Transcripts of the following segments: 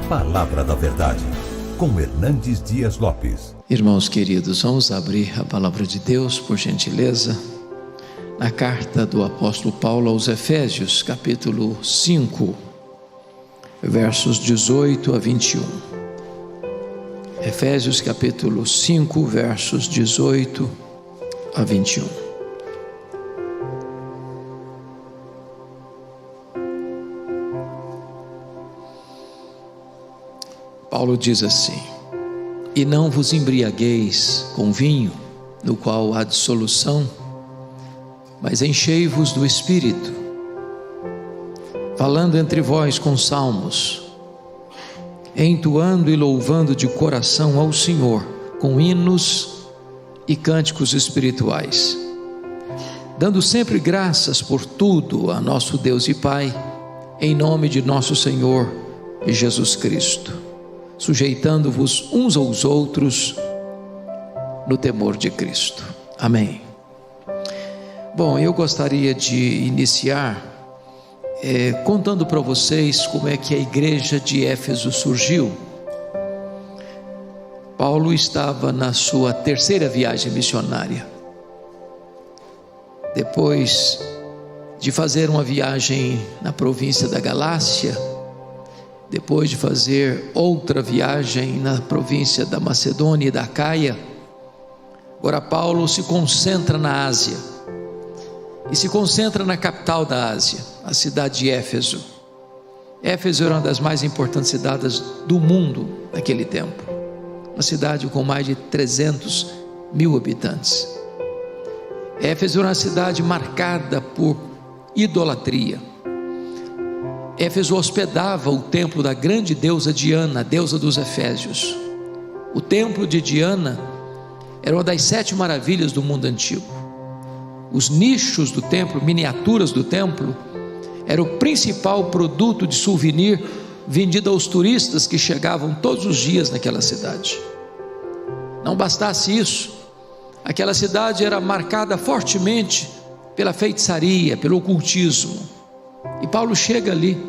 Palavra da Verdade, com Hernandes Dias Lopes. Irmãos queridos, vamos abrir a Palavra de Deus, por gentileza, na carta do apóstolo Paulo aos Efésios, capítulo 5, versos 18 a 21. Efésios capítulo 5, versos 18 a 21. Paulo diz assim: e não vos embriagueis com vinho, no qual há dissolução, mas enchei-vos do Espírito, falando entre vós com salmos, entoando e louvando de coração ao Senhor, com hinos e cânticos espirituais, dando sempre graças por tudo a nosso Deus e Pai, em nome de nosso Senhor Jesus Cristo, sujeitando-vos uns aos outros no temor de Cristo. Amém. Bom, eu gostaria de iniciar contando para vocês como é que a igreja de Éfeso surgiu. Paulo estava na sua terceira viagem missionária. Depois de fazer uma viagem na província da Galácia, depois de fazer outra viagem na província da Macedônia e da Acaia, agora Paulo se concentra na Ásia, e se concentra na capital da Ásia, a cidade de Éfeso. Éfeso era uma das mais importantes cidades do mundo naquele tempo, uma cidade com mais de 300 mil habitantes. Éfeso era uma cidade marcada por idolatria. Éfeso hospedava o templo da grande deusa Diana, deusa dos Efésios. O templo de Diana era uma das 7 maravilhas do mundo antigo. Os nichos do templo, miniaturas do templo, era o principal produto de souvenir vendido aos turistas que chegavam todos os dias naquela cidade. Não bastasse isso, aquela cidade era marcada fortemente pela feitiçaria, pelo ocultismo. E Paulo chega ali,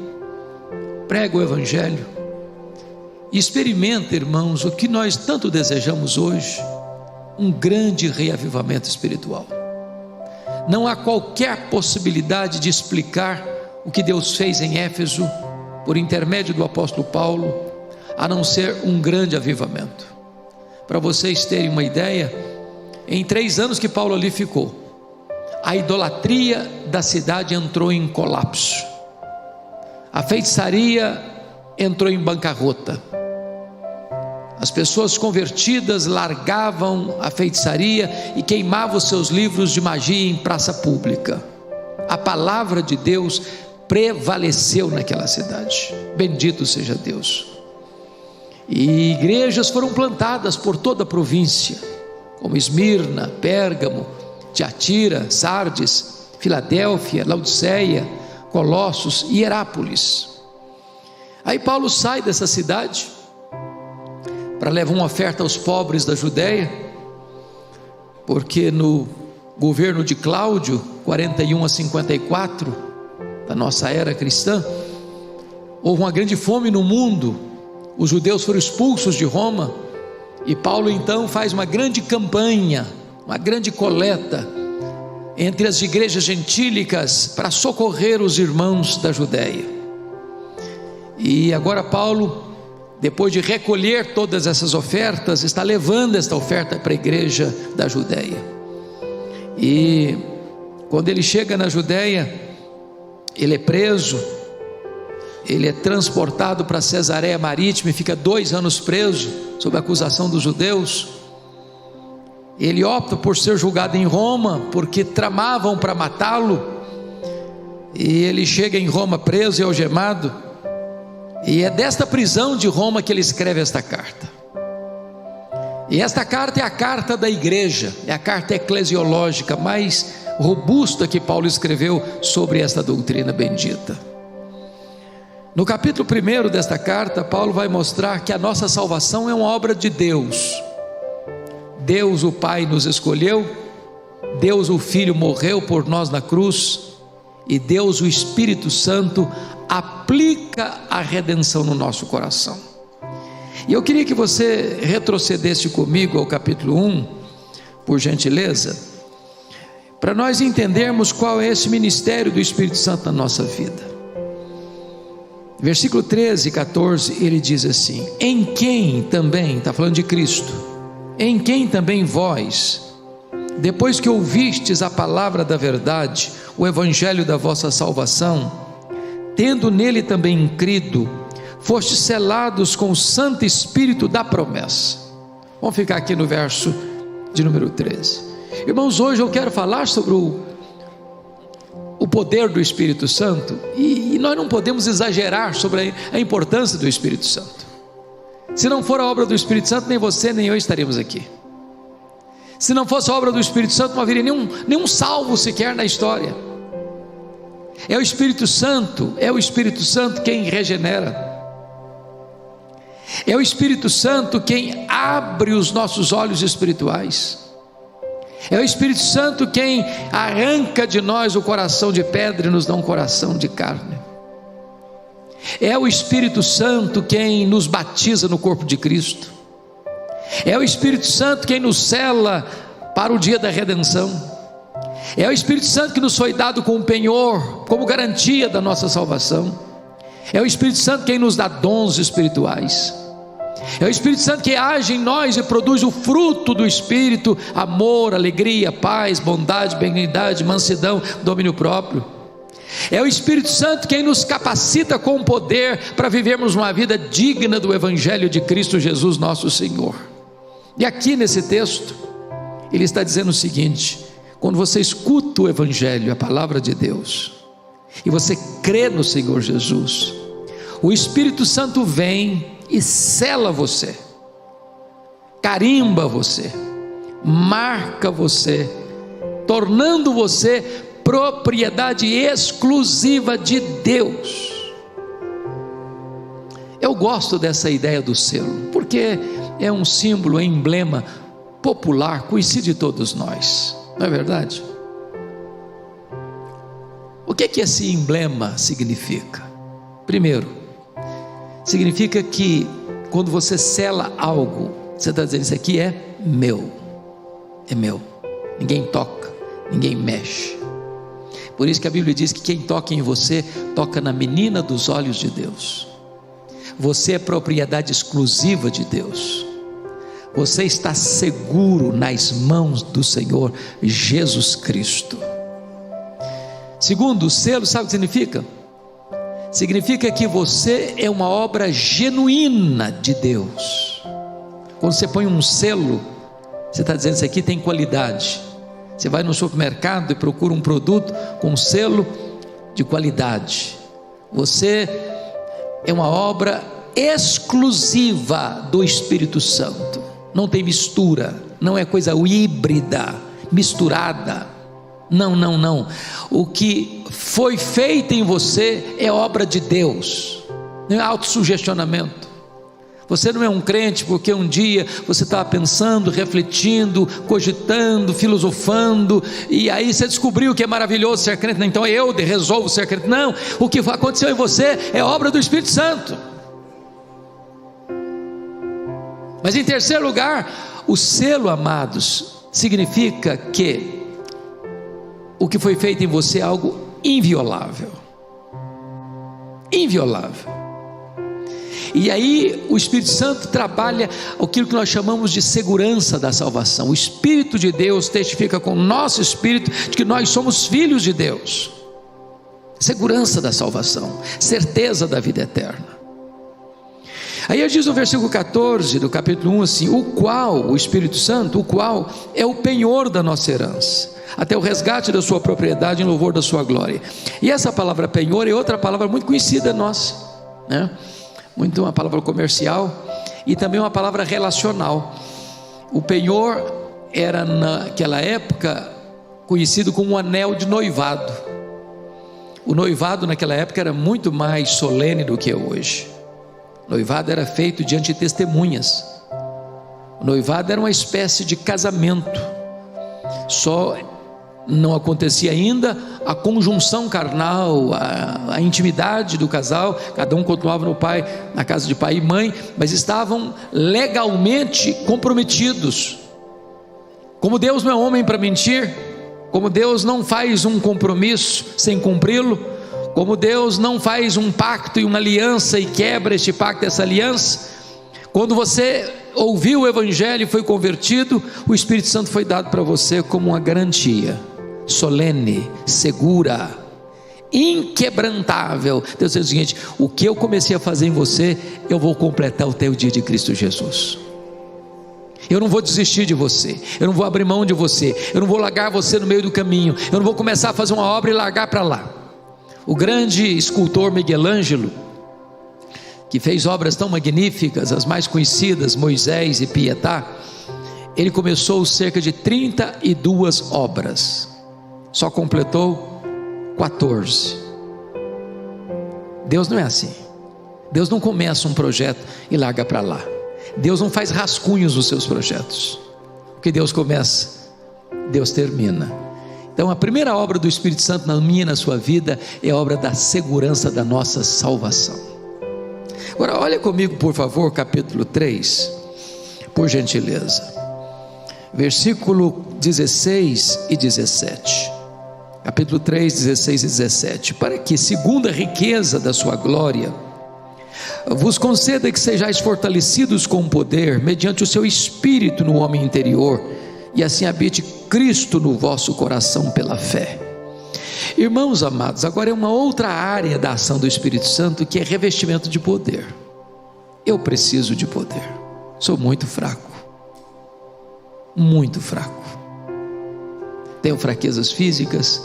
prega o Evangelho e experimenta, irmãos, o que nós tanto desejamos hoje: um grande reavivamento espiritual. Não há qualquer possibilidade de explicar o que Deus fez em Éfeso por intermédio do apóstolo Paulo, a não ser um grande avivamento. Para vocês terem uma ideia, em 3 anos que Paulo ali ficou, a idolatria da cidade entrou em colapso, a feitiçaria entrou em bancarrota. As pessoas convertidas largavam a feitiçaria e queimavam seus livros de magia em praça pública. A palavra de Deus prevaleceu naquela cidade. Bendito seja Deus. E igrejas foram plantadas por toda a província, como Esmirna, Pérgamo, Tiatira, Sardes, Filadélfia, Laodiceia, Colossos e Herápolis. Aí Paulo sai dessa cidade para levar uma oferta aos pobres da Judéia, porque no governo de Cláudio, 41 a 54 da nossa era cristã, houve uma grande fome no mundo, os judeus foram expulsos de Roma, e Paulo então faz uma grande campanha, uma grande coleta entre as igrejas gentílicas para socorrer os irmãos da Judéia. E agora Paulo, depois de recolher todas essas ofertas, está levando esta oferta para a igreja da Judéia. E quando ele chega na Judéia, ele é preso, ele é transportado para Cesareia Marítima e fica 2 anos preso, sob a acusação dos judeus. Ele opta por ser julgado em Roma, porque tramavam para matá-lo, e ele chega em Roma preso e algemado, e é desta prisão de Roma que ele escreve esta carta. E esta carta é a carta da igreja, é a carta eclesiológica mais robusta que Paulo escreveu sobre esta doutrina bendita. No capítulo 1 desta carta, Paulo vai mostrar que a nossa salvação é uma obra de Deus. Deus o Pai nos escolheu, Deus o Filho morreu por nós na cruz, e Deus o Espírito Santo aplica a redenção no nosso coração. E eu queria que você retrocedesse comigo ao capítulo 1, por gentileza, para nós entendermos qual é esse ministério do Espírito Santo na nossa vida. Versículo 13 e 14, ele diz assim: em quem também, está falando de Cristo, em quem também vós, depois que ouvistes a palavra da verdade, o evangelho da vossa salvação, tendo nele também crido, fostes selados com o Santo Espírito da promessa. Vamos ficar aqui no verso de número 13. Irmãos, hoje eu quero falar sobre o poder do Espírito Santo, e nós não podemos exagerar sobre a importância do Espírito Santo. Se não for a obra do Espírito Santo, nem você nem eu estaríamos aqui. Se não fosse a obra do Espírito Santo, não haveria nenhum salvo sequer na história. É o Espírito Santo quem regenera. É o Espírito Santo quem abre os nossos olhos espirituais. É o Espírito Santo quem arranca de nós o coração de pedra e nos dá um coração de carne. É o Espírito Santo quem nos batiza no corpo de Cristo. É o Espírito Santo quem nos sela para o dia da redenção. É o Espírito Santo que nos foi dado como penhor, como garantia da nossa salvação. É o Espírito Santo quem nos dá dons espirituais. É o Espírito Santo que age em nós e produz o fruto do Espírito: amor, alegria, paz, bondade, benignidade, mansidão, domínio próprio. É o Espírito Santo quem nos capacita com poder para vivermos uma vida digna do Evangelho de Cristo Jesus nosso Senhor. E aqui nesse texto, ele está dizendo o seguinte: quando você escuta o Evangelho, a palavra de Deus, e você crê no Senhor Jesus, o Espírito Santo vem e sela você, carimba você, marca você, tornando você propriedade exclusiva de Deus. Eu gosto dessa ideia do selo, porque é um símbolo, um emblema popular, conhecido de todos nós, não é verdade? O que esse emblema significa? Primeiro, significa que quando você sela algo, você está dizendo: isso aqui é meu, ninguém toca, ninguém mexe. Por isso que a Bíblia diz que quem toca em você, toca na menina dos olhos de Deus. Você é propriedade exclusiva de Deus. Você está seguro nas mãos do Senhor Jesus Cristo. Segundo, o selo, sabe o que significa? Significa que você é uma obra genuína de Deus. Quando você põe um selo, você está dizendo: isso aqui tem qualidade. Você vai no supermercado e procura um produto com um selo de qualidade. Você é uma obra exclusiva do Espírito Santo. Não tem mistura, não é coisa híbrida, misturada. Não. O que foi feito em você é obra de Deus, não é autossugestionamento. Você não é um crente porque um dia você estava pensando, refletindo, cogitando, filosofando, e aí você descobriu que é maravilhoso ser crente, então eu resolvo ser crente. Não, o que aconteceu em você é obra do Espírito Santo. Mas em terceiro lugar, o selo, amados, significa que o que foi feito em você é algo inviolável. Inviolável. E aí o Espírito Santo trabalha aquilo que nós chamamos de segurança da salvação. O Espírito de Deus testifica com o nosso espírito de que nós somos filhos de Deus. Segurança da salvação, certeza da vida eterna. Aí diz no versículo 14 do capítulo 1 assim: o Espírito Santo, o qual é o penhor da nossa herança, até o resgate da sua propriedade em louvor da sua glória. E essa palavra penhor é outra palavra muito conhecida nossa, né? Muito uma palavra comercial e também uma palavra relacional. O penhor era naquela época conhecido como um anel de noivado. O noivado naquela época era muito mais solene do que hoje. O noivado era feito diante de testemunhas. O noivado era uma espécie de casamento. Só não acontecia ainda a conjunção carnal, a intimidade do casal, cada um continuava na casa de pai e mãe, mas estavam legalmente comprometidos. Como Deus não é homem para mentir, como Deus não faz um compromisso sem cumpri-lo, como Deus não faz um pacto e uma aliança e quebra este pacto, essa aliança, quando você ouviu o Evangelho e foi convertido, o Espírito Santo foi dado para você como uma garantia solene, segura, inquebrantável. Deus diz o seguinte: o que eu comecei a fazer em você, eu vou completar até o dia de Cristo Jesus. Eu não vou desistir de você, eu não vou abrir mão de você, eu não vou largar você no meio do caminho, eu não vou começar a fazer uma obra e largar para lá. O grande escultor Miguel Ângelo, que fez obras tão magníficas, as mais conhecidas, Moisés e Pietà, ele começou cerca de 32 obras, só completou 14. Deus não é assim. Deus não começa um projeto e larga para lá. Deus não faz rascunhos nos seus projetos. O que Deus começa, Deus termina. Então a primeira obra do Espírito Santo na minha e na sua vida é a obra da segurança da nossa salvação. Agora olha comigo por favor, capítulo 3, por gentileza, versículo 16 e 17. Capítulo 3, 16 e 17. Para que, segundo a riqueza da sua glória, vos conceda que sejais fortalecidos com poder, mediante o seu Espírito no homem interior, e assim habite Cristo no vosso coração pela fé. Irmãos amados, agora é uma outra área da ação do Espírito Santo, que é revestimento de poder. Eu preciso de poder, sou muito fraco, tenho fraquezas físicas,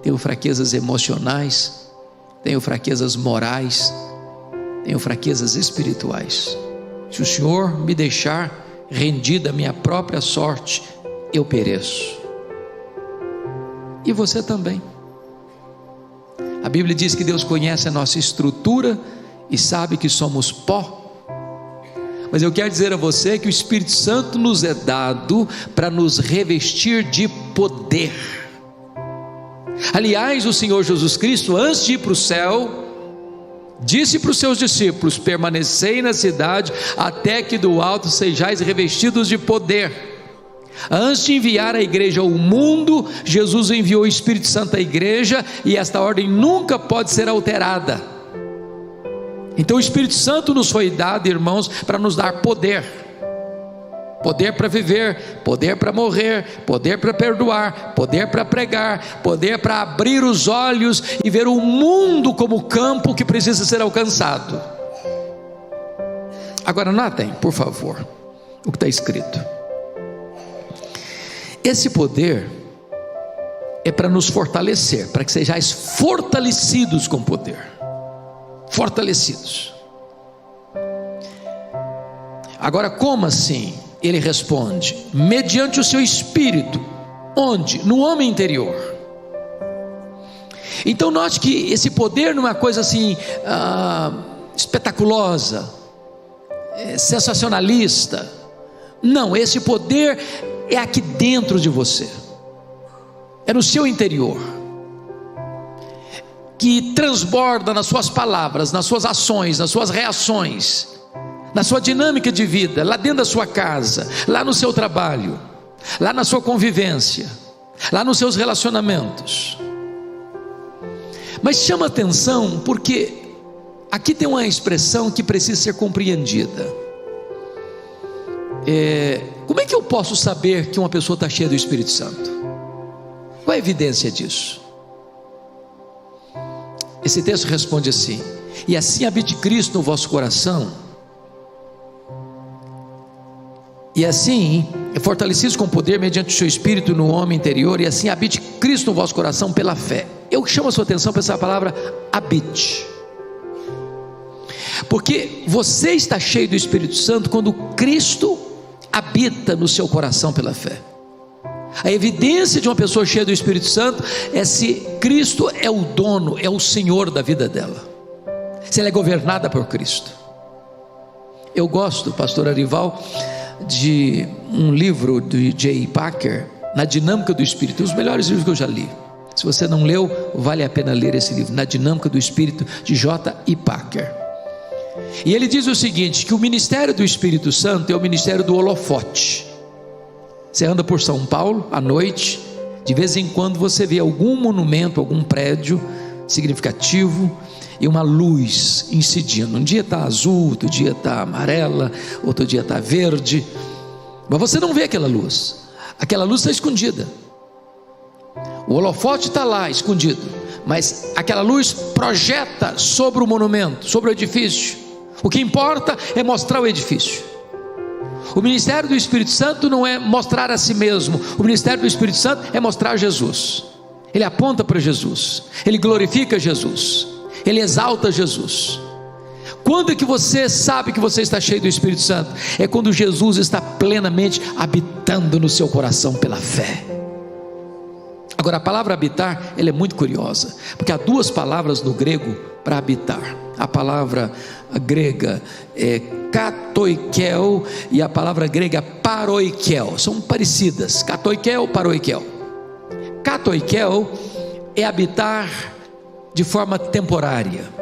tenho fraquezas emocionais, tenho fraquezas morais, tenho fraquezas espirituais. Se o Senhor me deixar rendido à minha própria sorte, eu pereço. E você também. A Bíblia diz que Deus conhece a nossa estrutura e sabe que somos pó. Mas eu quero dizer a você que o Espírito Santo nos é dado para nos revestir de poder. Aliás, o Senhor Jesus Cristo, antes de ir para o céu, disse para os seus discípulos: permanecei na cidade até que do alto sejais revestidos de poder. Antes de enviar a igreja ao mundo, Jesus enviou o Espírito Santo à igreja, e esta ordem nunca pode ser alterada. Então o Espírito Santo nos foi dado, irmãos, para nos dar poder. Poder para viver, poder para morrer, poder para perdoar, poder para pregar, poder para abrir os olhos e ver o mundo como campo que precisa ser alcançado. Agora notem, por favor, o que está escrito. Esse poder é para nos fortalecer, para que sejais fortalecidos com poder. Fortalecidos. Agora, como assim? Ele responde: mediante o seu Espírito. Onde? No homem interior. Então note que esse poder não é uma coisa assim espetaculosa, sensacionalista. Não, esse poder é aqui dentro de você, é no seu interior, que transborda nas suas palavras, nas suas ações, nas suas reações, na sua dinâmica de vida, lá dentro da sua casa, lá no seu trabalho, lá na sua convivência, lá nos seus relacionamentos. Mas chama atenção, porque aqui tem uma expressão que precisa ser compreendida. Como é que eu posso saber que uma pessoa está cheia do Espírito Santo? Qual é a evidência disso? Esse texto responde assim: e assim habite Cristo no vosso coração, e assim fortalecidos com poder mediante o seu Espírito no homem interior, e assim habite Cristo no vosso coração pela fé. Eu chamo a sua atenção para essa palavra habite, porque você está cheio do Espírito Santo quando Cristo habita no seu coração pela fé. A evidência de uma pessoa cheia do Espírito Santo é se Cristo é o dono, é o Senhor da vida dela, se ela é governada por Cristo. Eu gosto, pastor Arival, de um livro de J. Packer, Na Dinâmica do Espírito, os melhores livros que eu já li. Se você não leu, vale a pena ler esse livro, Na Dinâmica do Espírito, de J.I. Packer. E ele diz o seguinte, que o ministério do Espírito Santo é o ministério do holofote. Você anda por São Paulo à noite, de vez em quando você vê algum monumento, algum prédio significativo e uma luz incidindo. Um dia está azul, outro dia está amarela, outro dia está verde, mas você não vê aquela luz está escondida. O holofote está lá escondido, mas aquela luz projeta sobre o monumento, sobre o edifício. O que importa é mostrar o edifício. O ministério do Espírito Santo não é mostrar a si mesmo, o ministério do Espírito Santo é mostrar Jesus. Ele aponta para Jesus, ele glorifica Jesus, ele exalta Jesus. Quando é que você sabe que você está cheio do Espírito Santo? É quando Jesus está plenamente habitando no seu coração pela fé. Agora, a palavra habitar, ela é muito curiosa, porque há duas palavras no grego para habitar. A palavra grega é katoikel e a palavra grega paroikel, são parecidas, katoikel, paroikel. Katoikel é habitar de forma temporária.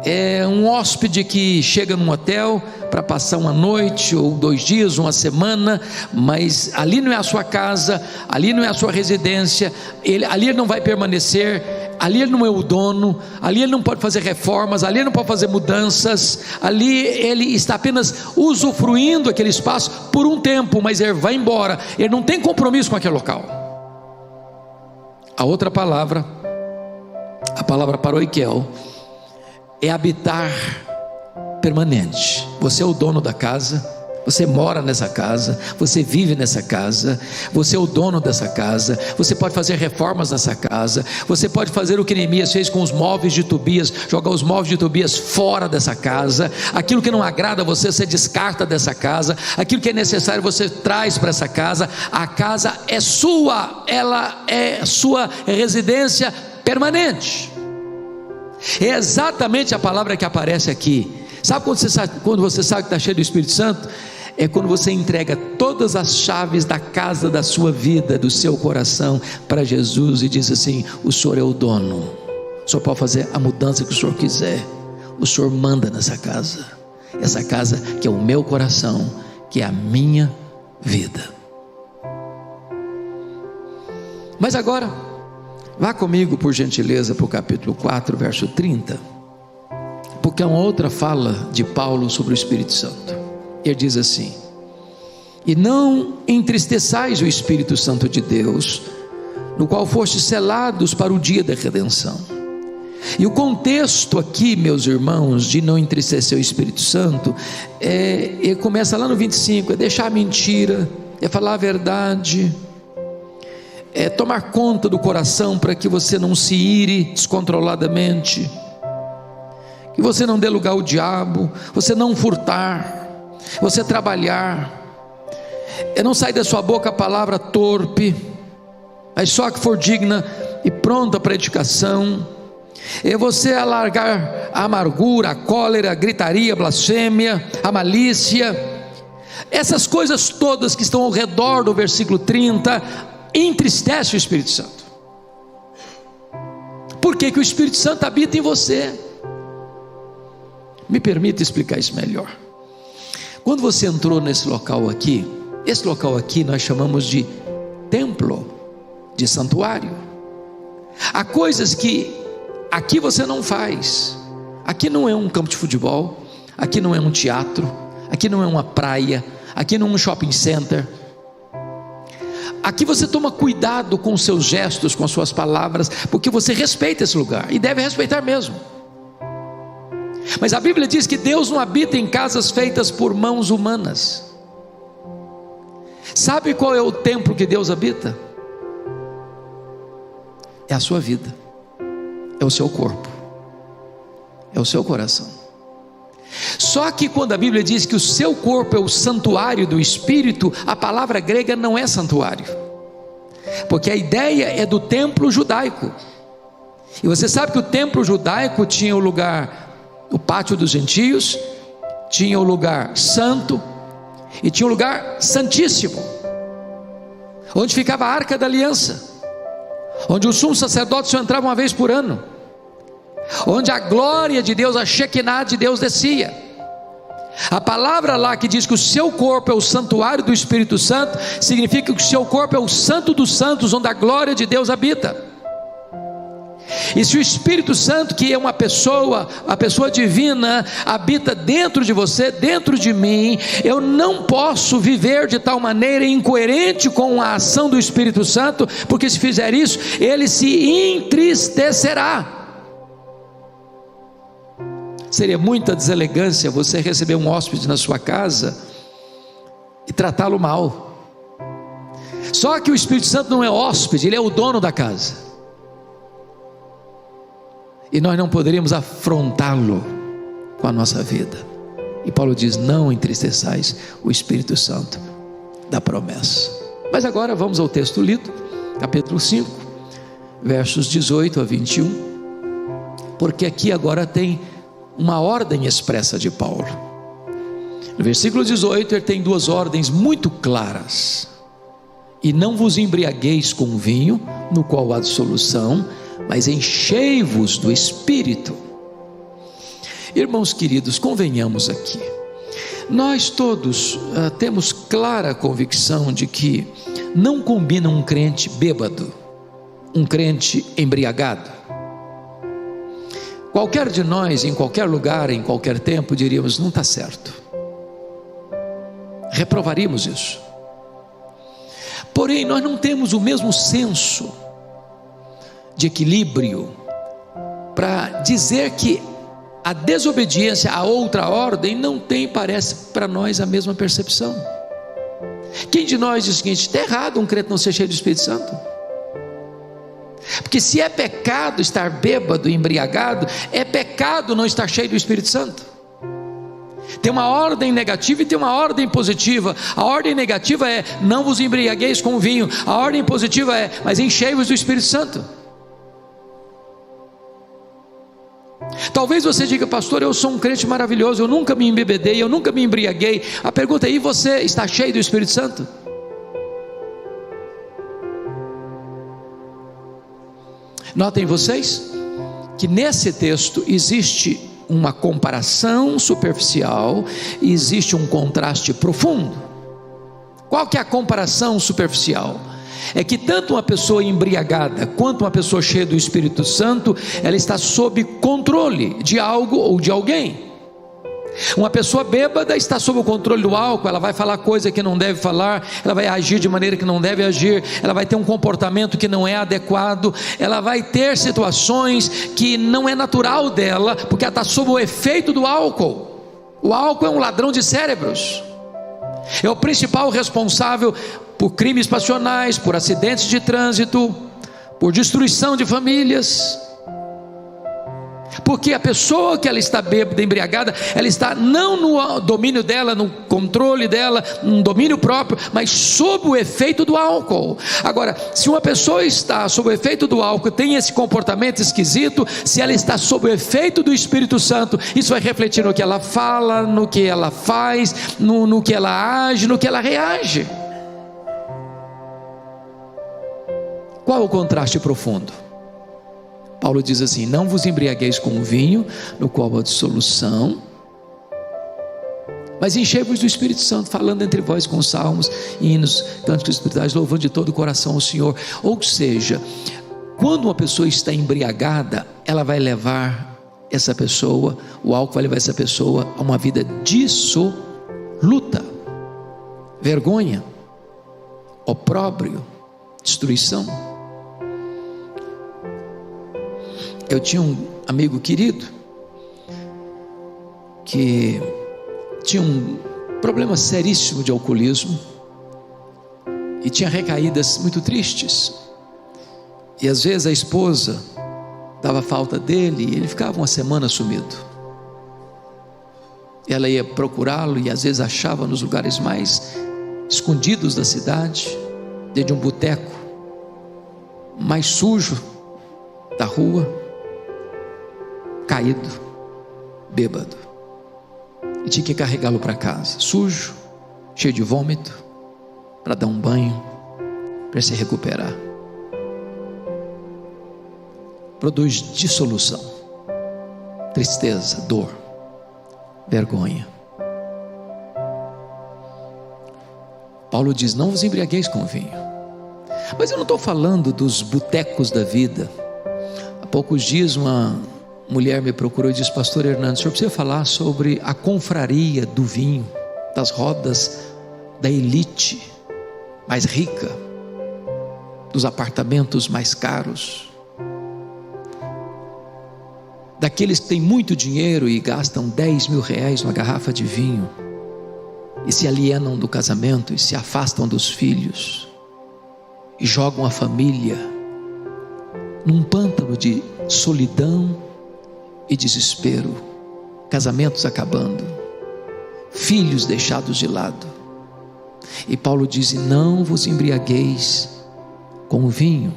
É um hóspede que chega num hotel para passar uma noite ou 2 dias, uma semana, mas ali não é a sua casa, ali não é a sua residência, ali ele não vai permanecer, ali ele não é o dono, ali ele não pode fazer reformas, ali ele não pode fazer mudanças, ali ele está apenas usufruindo aquele espaço por um tempo, mas ele vai embora, ele não tem compromisso com aquele local. A outra palavra, a palavra paroikel, é habitar permanente. Você é o dono da casa, você mora nessa casa, você vive nessa casa, você é o dono dessa casa, você pode fazer reformas nessa casa, você pode fazer o que Neemias fez com os móveis de Tobias, jogar os móveis de Tobias fora dessa casa. Aquilo que não agrada a você, você descarta dessa casa. Aquilo que é necessário, você traz para essa casa. A casa é sua, ela é sua residência permanente. É exatamente a palavra que aparece aqui. Sabe quando você sabe que está cheio do Espírito Santo? É quando você entrega todas as chaves da casa da sua vida, do seu coração, para Jesus e diz assim: o Senhor é o dono, o Senhor pode fazer a mudança que o Senhor quiser, o Senhor manda nessa casa, essa casa que é o meu coração, que é a minha vida. Mas agora, vá comigo por gentileza para o capítulo 4, verso 30, porque é uma outra fala de Paulo sobre o Espírito Santo. Ele diz assim: e não entristeçais o Espírito Santo de Deus, no qual fostes selados para o dia da redenção. E o contexto aqui, meus irmãos, de não entristecer o Espírito Santo, ele começa lá no 25, é deixar a mentira, é falar a verdade, é tomar conta do coração para que você não se ire descontroladamente, que você não dê lugar ao diabo, você não furtar, você trabalhar, é não sair da sua boca a palavra torpe, mas só que for digna e pronta para edificação. É você alargar a amargura, a cólera, a gritaria, a blasfêmia, a malícia, essas coisas todas que estão ao redor do versículo 30, entristece o Espírito Santo. Por que que o Espírito Santo habita em você? Me permita explicar isso melhor. Quando você entrou nesse local aqui, esse local aqui nós chamamos de templo, de santuário. Há coisas que aqui você não faz. Aqui não é um campo de futebol, aqui não é um teatro, aqui não é uma praia, aqui não é um shopping center. Aqui você toma cuidado com os seus gestos, com as suas palavras, porque você respeita esse lugar, e deve respeitar mesmo. Mas a Bíblia diz que Deus não habita em casas feitas por mãos humanas. Sabe qual é o templo que Deus habita? É a sua vida, é o seu corpo, é o seu coração. Só que quando a Bíblia diz que o seu corpo é o santuário do Espírito, a palavra grega não é santuário, porque a ideia é do templo judaico. E você sabe que o templo judaico tinha o lugar, o pátio dos gentios, tinha o lugar santo e tinha o lugar santíssimo. onde ficava a Arca da Aliança, onde o sumo sacerdote só entrava uma vez por ano, onde a glória de Deus, a Shekinah de Deus descia. A palavra lá que diz que o seu corpo é o santuário do Espírito Santo, significa que o seu corpo é o santo dos santos, onde a glória de Deus habita. E se o Espírito Santo, que é uma pessoa, a pessoa divina, habita dentro de você, dentro de mim, eu não posso viver de tal maneira incoerente com a ação do Espírito Santo, porque se fizer isso, ele se entristecerá. Seria muita deselegância você receber um hóspede na sua casa e tratá-lo mal. Só que o Espírito Santo não é hóspede, ele é o dono da casa. E nós não poderíamos afrontá-lo com a nossa vida. E Paulo diz: não entristeçais o Espírito Santo da promessa. Mas agora vamos ao texto lido, capítulo 5, versos 18 a 21. Porque aqui agora tem uma ordem expressa de Paulo. No versículo 18 ele tem duas ordens muito claras: e não vos embriagueis com vinho, no qual há dissolução, mas enchei-vos do Espírito. Irmãos queridos, convenhamos aqui, nós todos temos clara convicção de que não combina um crente bêbado, um crente embriagado. Qualquer de nós, em qualquer lugar, em qualquer tempo, diríamos: não está certo, reprovaríamos isso. Porém, nós não temos o mesmo senso de equilíbrio para dizer que a desobediência a outra ordem não tem, parece para nós, a mesma percepção. Quem de nós diz o seguinte: está errado um crente não ser cheio do Espírito Santo? Porque se é pecado estar bêbado, embriagado, é pecado não estar cheio do Espírito Santo. Tem uma ordem negativa e tem uma ordem positiva. A ordem negativa é: não vos embriagueis com vinho. A ordem positiva é: mas enchei-vos do Espírito Santo. Talvez você diga: pastor, eu sou um crente maravilhoso, eu nunca me embebedei, eu nunca me embriaguei. A pergunta é: e você está cheio do Espírito Santo? Notem vocês que nesse texto existe uma comparação superficial e existe um contraste profundo. Qual que é a comparação superficial? É que tanto uma pessoa embriagada quanto uma pessoa cheia do Espírito Santo, ela está sob controle de algo ou de alguém. Uma pessoa bêbada está sob o controle do álcool, ela vai falar coisa que não deve falar, ela vai agir de maneira que não deve agir, ela vai ter um comportamento que não é adequado, ela vai ter situações que não é natural dela, porque ela está sob o efeito do álcool. O álcool é um ladrão de cérebros, é o principal responsável por crimes passionais, por acidentes de trânsito, por destruição de famílias. Porque a pessoa que ela está bêbada, embriagada, ela está não no domínio dela, no controle dela, no domínio próprio, mas sob o efeito do álcool. Agora, se uma pessoa está sob o efeito do álcool, tem esse comportamento esquisito, se ela está sob o efeito do Espírito Santo, isso vai refletir no que ela fala, no que ela faz, no que ela age, no que ela reage. Qual é o contraste profundo? Paulo diz assim: não vos embriagueis com vinho, no qual há dissolução, mas enchei-vos do Espírito Santo, falando entre vós com salmos, hinos, cânticos espirituais, louvando de todo o coração ao Senhor. Ou seja, quando uma pessoa está embriagada, ela vai levar essa pessoa, o álcool vai levar essa pessoa a uma vida dissoluta, vergonha, opróbrio, destruição. Eu tinha um amigo querido que tinha um problema seríssimo de alcoolismo e tinha recaídas muito tristes, e às vezes a esposa dava falta dele e ele ficava uma semana sumido. Ela ia procurá-lo e às vezes achava nos lugares mais escondidos da cidade, dentro de um boteco mais sujo da rua, caído, bêbado, e tinha que carregá-lo para casa, sujo, cheio de vômito, para dar um banho, para se recuperar. Produz dissolução, tristeza, dor, vergonha. Paulo diz: não vos embriagueis com vinho. Mas eu não estou falando dos botecos da vida. Há poucos dias uma mulher me procurou e disse: pastor Hernandes, o senhor precisa falar sobre a confraria do vinho, das rodas da elite mais rica, dos apartamentos mais caros, daqueles que têm muito dinheiro e gastam 10 mil reais numa garrafa de vinho, e se alienam do casamento, e se afastam dos filhos, e jogam a família num pântano de solidão e desespero, casamentos acabando, filhos deixados de lado. E Paulo diz: não vos embriagueis com o vinho,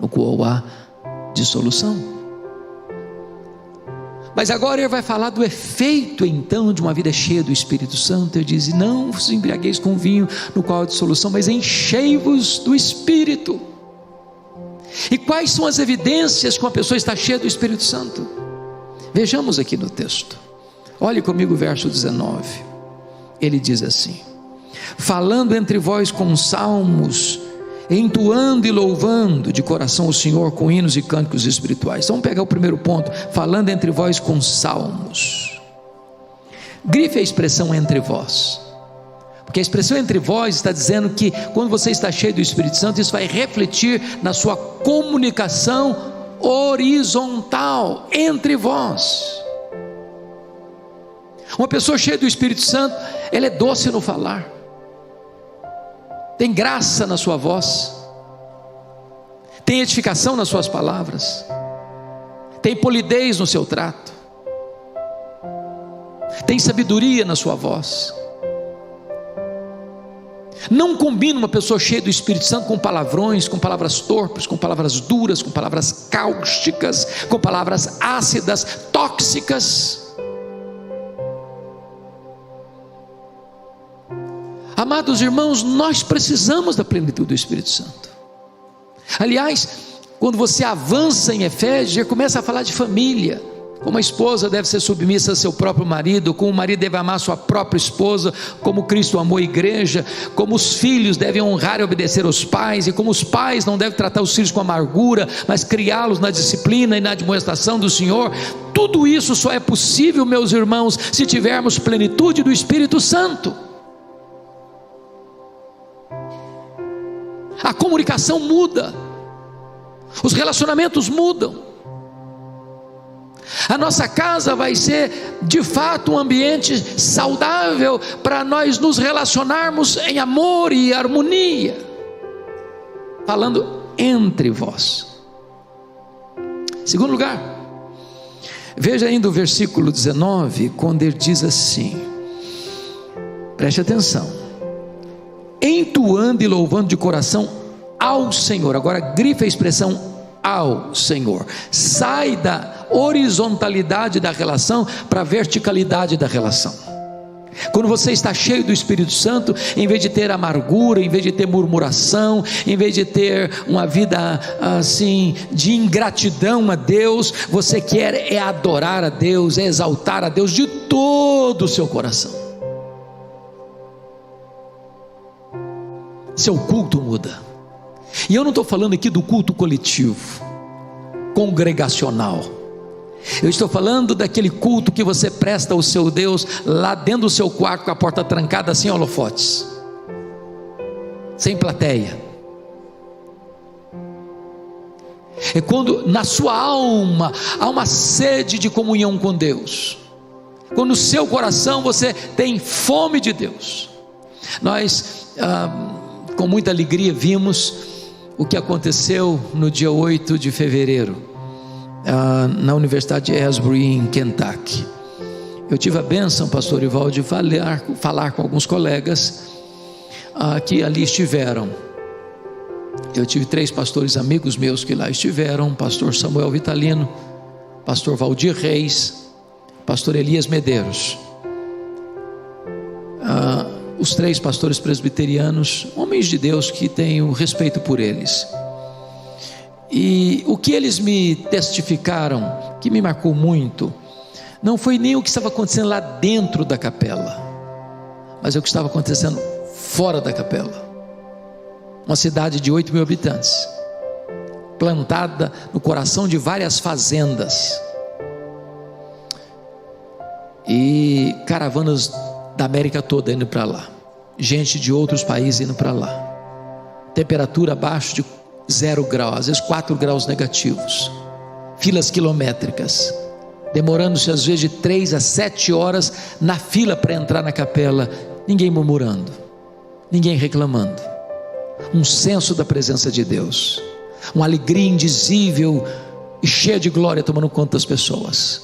no qual há dissolução. Mas agora ele vai falar do efeito então de uma vida cheia do Espírito Santo. Ele diz: não vos embriagueis com vinho no qual há dissolução, mas enchei-vos do Espírito. E quais são as evidências que uma pessoa está cheia do Espírito Santo? Vejamos aqui no texto. Olhe comigo o verso 19. Ele diz assim: falando entre vós com salmos, entoando e louvando de coração o Senhor com hinos e cânticos espirituais. Então vamos pegar o primeiro ponto: falando entre vós com salmos. Grife a expressão entre vós, porque a expressão entre vós está dizendo que quando você está cheio do Espírito Santo, isso vai refletir na sua comunicação horizontal entre vós. Uma pessoa cheia do Espírito Santo, ela é doce no falar, tem graça na sua voz, tem edificação nas suas palavras, tem polidez no seu trato, tem sabedoria na sua voz. Não combina uma pessoa cheia do Espírito Santo com palavrões, com palavras torpes, com palavras duras, com palavras cáusticas, com palavras ácidas, tóxicas. Amados irmãos, nós precisamos da plenitude do Espírito Santo. Aliás, quando você avança em Efésios, já começa a falar de família, como a esposa deve ser submissa a seu próprio marido, como o marido deve amar sua própria esposa, como Cristo amou a igreja, como os filhos devem honrar e obedecer aos pais, e como os pais não devem tratar os filhos com amargura, mas criá-los na disciplina e na admoestação do Senhor. Tudo isso só é possível, meus irmãos, se tivermos plenitude do Espírito Santo. A comunicação muda, os relacionamentos mudam, a nossa casa vai ser de fato um ambiente saudável para nós nos relacionarmos em amor e harmonia, falando entre vós. Segundo lugar, veja ainda o versículo 19, quando ele diz assim, preste atenção: entoando e louvando de coração ao Senhor. Agora grife a expressão ao Senhor. Sai da horizontalidade da relação para a verticalidade da relação. Quando você está cheio do Espírito Santo, em vez de ter amargura, em vez de ter murmuração, em vez de ter uma vida assim de ingratidão a Deus, você quer é adorar a Deus, é exaltar a Deus de todo o seu coração. Seu culto muda. E eu não estou falando aqui do culto coletivo, congregacional. Eu estou falando daquele culto que você presta ao seu Deus lá dentro do seu quarto, com a porta trancada, sem holofotes, sem plateia. É quando na sua alma há uma sede de comunhão com Deus, quando no seu coração você tem fome de Deus. Nós com muita alegria vimos o que aconteceu no dia 8 de fevereiro na Universidade de Asbury, em Kentucky. Eu tive a bênção, pastor Ivaldo, de falar com alguns colegas que ali estiveram. Eu tive 3 pastores amigos meus que lá estiveram: pastor Samuel Vitalino, pastor Valdir Reis, pastor Elias Medeiros. os 3 pastores presbiterianos, homens de Deus que tenho respeito por eles. E o que eles me testificaram, que me marcou muito, não foi nem o que estava acontecendo lá dentro da capela, mas o que estava acontecendo fora da capela. Uma cidade de 8 mil habitantes, plantada no coração de várias fazendas, e caravanas da América toda indo para lá, gente de outros países indo para lá, temperatura abaixo de 0 graus, às vezes 4 graus negativos, filas quilométricas, demorando-se às vezes de 3 a 7 horas na fila para entrar na capela, ninguém murmurando, ninguém reclamando, um senso da presença de Deus, uma alegria indizível e cheia de glória tomando conta das pessoas.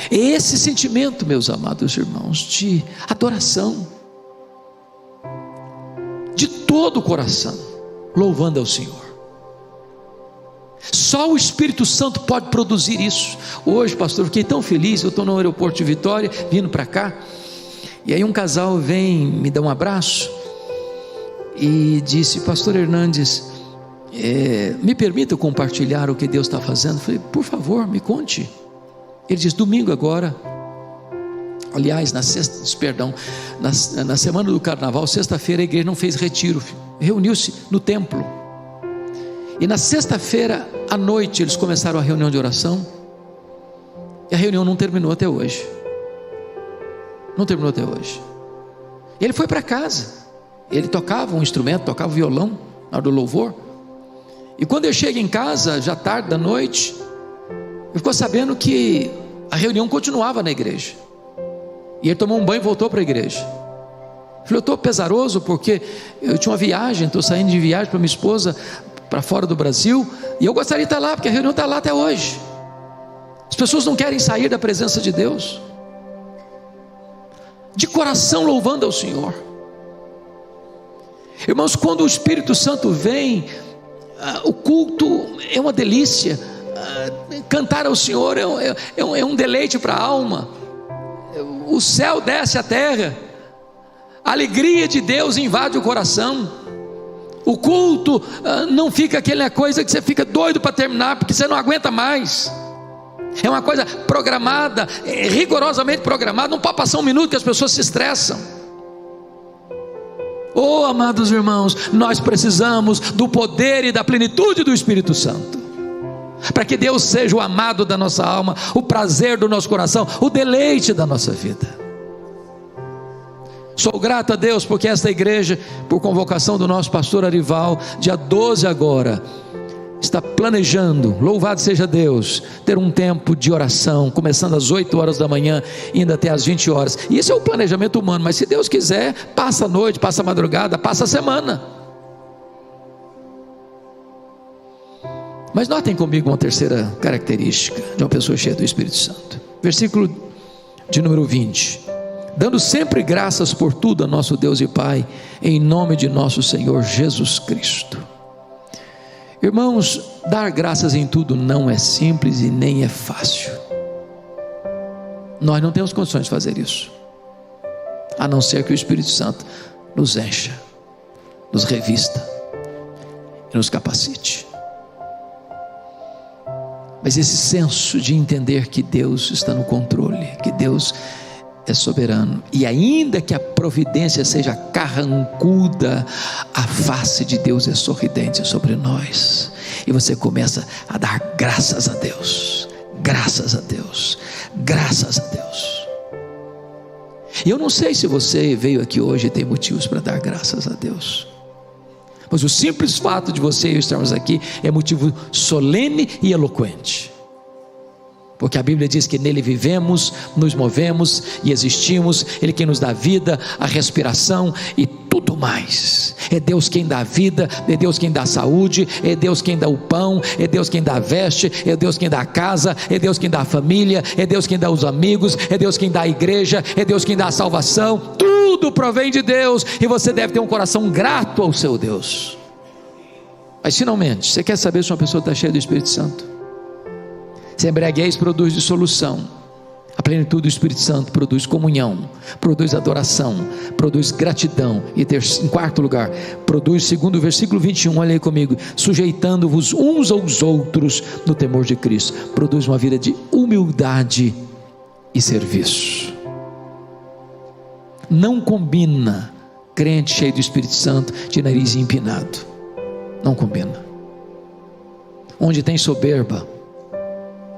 Esse sentimento, meus amados irmãos, de adoração, de todo o coração, louvando ao Senhor. Só o Espírito Santo pode produzir isso. Hoje, pastor, fiquei tão feliz. Eu estou no aeroporto de Vitória, vindo para cá, e aí um casal vem me dar um abraço e disse: pastor Hernandes, me permita compartilhar o que Deus está fazendo? Eu falei: por favor, me conte. Ele diz: domingo agora, aliás, na semana do carnaval, sexta-feira, a igreja não fez retiro, reuniu-se no templo, e na sexta-feira à noite eles começaram a reunião de oração, e a reunião não terminou até hoje. Ele foi para casa, ele tocava um instrumento, tocava violão na hora do louvor, e quando eu chego em casa, já tarde da noite, eu ficou sabendo que a reunião continuava na igreja, e ele tomou um banho e voltou para a igreja. Eu falei: eu estou pesaroso porque eu tinha uma viagem, estou saindo de viagem para minha esposa, para fora do Brasil, e eu gostaria de estar lá, porque a reunião está lá até hoje. As pessoas não querem sair da presença de Deus, de coração louvando ao Senhor. Irmãos, quando o Espírito Santo vem, o culto é uma delícia, cantar ao Senhor é um deleite para a alma, o céu desce à terra, a alegria de Deus invade o coração. O culto não fica aquela coisa que você fica doido para terminar, porque você não aguenta mais. É uma coisa programada, rigorosamente programada, não pode passar um minuto que as pessoas se estressam. Oh, amados irmãos, nós precisamos do poder e da plenitude do Espírito Santo, para que Deus seja o amado da nossa alma, o prazer do nosso coração, o deleite da nossa vida. Sou grato a Deus porque esta igreja, por convocação do nosso pastor Arival, dia 12 agora, está planejando, louvado seja Deus, ter um tempo de oração, começando às 8 horas da manhã, indo até às 20 horas, e esse é o planejamento humano, mas se Deus quiser, passa a noite, passa a madrugada, passa a semana. Mas notem comigo uma terceira característica de uma pessoa cheia do Espírito Santo, versículo de número 20: dando sempre graças por tudo a nosso Deus e Pai, em nome de nosso Senhor Jesus Cristo. Irmãos, dar graças em tudo não é simples e nem é fácil. Nós não temos condições de fazer isso, a não ser que o Espírito Santo nos encha, nos revista e nos capacite. Mas esse senso de entender que Deus está no controle, que Deus é soberano, e ainda que a providência seja carrancuda, a face de Deus é sorridente sobre nós, e você começa a dar graças a Deus, graças a Deus, graças a Deus. E eu não sei se você veio aqui hoje e tem motivos para dar graças a Deus, mas o simples fato de você e eu estarmos aqui é motivo solene e eloquente, porque a Bíblia diz que nele vivemos, nos movemos e existimos. Ele quem nos dá a vida, a respiração e tudo mais. É Deus quem dá a vida, é Deus quem dá a saúde, é Deus quem dá o pão, é Deus quem dá a veste, é Deus quem dá a casa, é Deus quem dá a família, é Deus quem dá os amigos, é Deus quem dá a igreja, é Deus quem dá a salvação. Tudo provém de Deus, e você deve ter um coração grato ao seu Deus. Mas finalmente, você quer saber se uma pessoa está cheia do Espírito Santo? Se embriaguez produz dissolução, A plenitude do Espírito Santo produz comunhão, produz adoração, produz gratidão. E em quarto lugar, produz, segundo o versículo 21, olha aí comigo, sujeitando-vos uns aos outros no temor de Cristo. Produz uma vida de humildade e serviço. Não combina crente cheio do Espírito Santo de nariz empinado. Não combina. Onde tem soberba,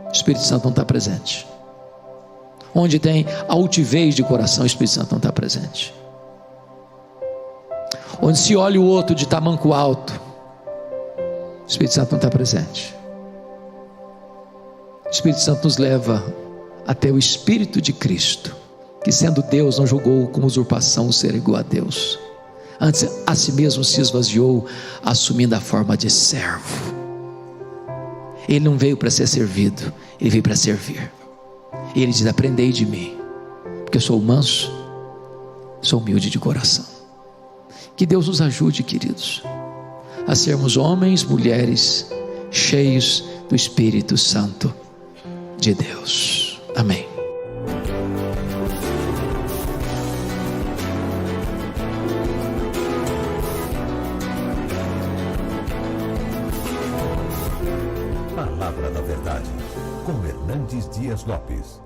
o Espírito Santo não está presente. Onde tem altivez de coração, o Espírito Santo não está presente. Onde se olha o outro de tamanco alto, o Espírito Santo não está presente. O Espírito Santo nos leva até o Espírito de Cristo, que sendo Deus não julgou como usurpação o ser igual a Deus. Antes a si mesmo se esvaziou, assumindo a forma de servo. Ele não veio para ser servido, ele veio para servir. E ele diz: aprendei de mim, porque eu sou manso, sou humilde de coração. Que Deus nos ajude, queridos, a sermos homens, mulheres cheios do Espírito Santo de Deus. Amém. Palavra da Verdade, com Hernandes Dias Lopes.